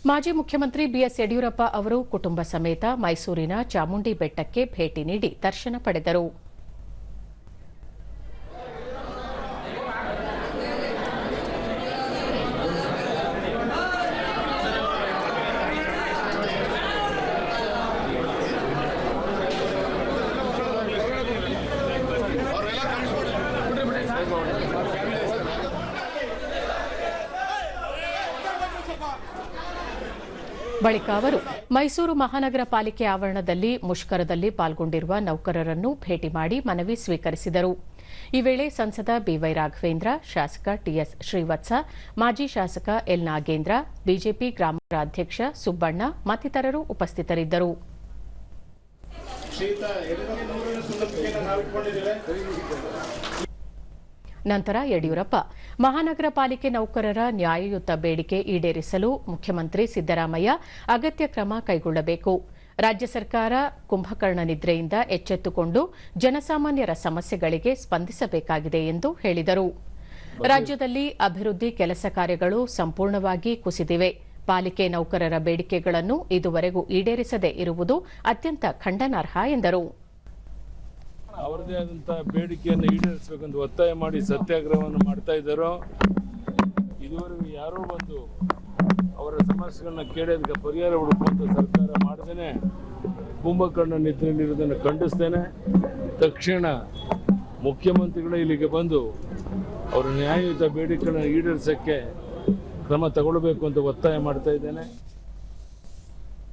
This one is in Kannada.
ಮಾಜಿ ಮುಖ್ಯಮಂತ್ರಿ ಬಿಎಸ್ ಯಡಿಯೂರಪ್ಪ ಅವರು ಕುಟುಂಬ ಸಮೇತ ಮೈಸೂರಿನ ಚಾಮುಂಡಿ ಬೆಟ್ಟಕ್ಕೆ ಭೇಟಿ ನೀಡಿ ದರ್ಶನ ಪಡೆದರು. ಬಳಿಕ ಅವರು ಮೈಸೂರು ಮಹಾನಗರ ಪಾಲಿಕೆ ಆವರಣದಲ್ಲಿ ಮುಷ್ಕರದಲ್ಲಿ ಪಾಲ್ಗೊಂಡಿರುವ ನೌಕರರನ್ನು ಭೇಟಿ ಮಾಡಿ ಮನವಿ ಸ್ವೀಕರಿಸಿದರು. ಈ ವೇಳೆ ಸಂಸದ ಬಿವೈ ರಾಘವೇಂದ್ರ, ಶಾಸಕ ಟಿಎಸ್ ಶ್ರೀವತ್ಸ, ಮಾಜಿ ಶಾಸಕ ಎಲ್ ನಾಗೇಂದ್ರ, ಬಿಜೆಪಿ ಗ್ರಾಮಾಂತರ ಅಧ್ಯಕ್ಷ ಸುಬ್ಬಣ್ಣ ಮತ್ತಿತರರು ಉಪಸ್ಥಿತರಿದ್ದರು. ನಂತರ ಯಡಿಯೂರಪ್ಪ ಮಹಾನಗರ ಪಾಲಿಕೆ ನೌಕರರ ನ್ಯಾಯಯುತ ಬೇಡಿಕೆ ಈಡೇರಿಸಲು ಮುಖ್ಯಮಂತ್ರಿ ಸಿದ್ದರಾಮಯ್ಯ ಅಗತ್ಯ ಕ್ರಮ ಕೈಗೊಳ್ಳಬೇಕು. ರಾಜ್ಯ ಸರ್ಕಾರ ಕುಂಭಕರ್ಣ ನಿದ್ರೆಯಿಂದ ಎಚ್ಚೆತ್ತುಕೊಂಡು ಜನಸಾಮಾನ್ಯರ ಸಮಸ್ಯೆಗಳಿಗೆ ಸ್ಪಂದಿಸಬೇಕಾಗಿದೆ ಎಂದು ಹೇಳಿದರು. ರಾಜ್ಯದಲ್ಲಿ ಅಭಿವೃದ್ಧಿ ಕೆಲಸ ಕಾರ್ಯಗಳು ಸಂಪೂರ್ಣವಾಗಿ ಕುಸಿದಿವೆ. ಪಾಲಿಕೆ ನೌಕರರ ಬೇಡಿಕೆಗಳನ್ನು ಇದುವರೆಗೂ ಈಡೇರಿಸದೇ ಇರುವುದು ಅತ್ಯಂತ ಖಂಡನಾರ್ಹ ಎಂದರು. ಅವರದೇ ಆದಂತಹ ಬೇಡಿಕೆಯನ್ನು ಈಡೇರಿಸಬೇಕೆಂದು ಒತ್ತಾಯ ಮಾಡಿ ಸತ್ಯಾಗ್ರಹವನ್ನು ಮಾಡ್ತಾ ಇದ್ದಾರೋ, ಇದುವರೆಗೂ ಯಾರೋ ಬಂದು ಅವರ ಸಮಸ್ಯೆಗಳನ್ನ ಕೇಳೋದಕ್ಕೆ ಪರಿಹಾರ ಹುಡುಕುವಂತ ಸರ್ಕಾರ ಮಾಡದೇನೆ ಕುಂಭಕರ್ಣ ನಿದ್ರೆಯಲ್ಲಿರುವುದನ್ನು ಖಂಡಿಸ್ತೇನೆ. ತಕ್ಷಣ ಮುಖ್ಯಮಂತ್ರಿಗಳು ಇಲ್ಲಿಗೆ ಬಂದು ಅವರ ನ್ಯಾಯಯುತ ಬೇಡಿಕೆಗಳನ್ನು ಈಡೇರಿಸಕ್ಕೆ ಕ್ರಮ ತಗೊಳ್ಬೇಕು ಅಂತ ಒತ್ತಾಯ ಮಾಡ್ತಾ ಇದ್ದೇನೆ.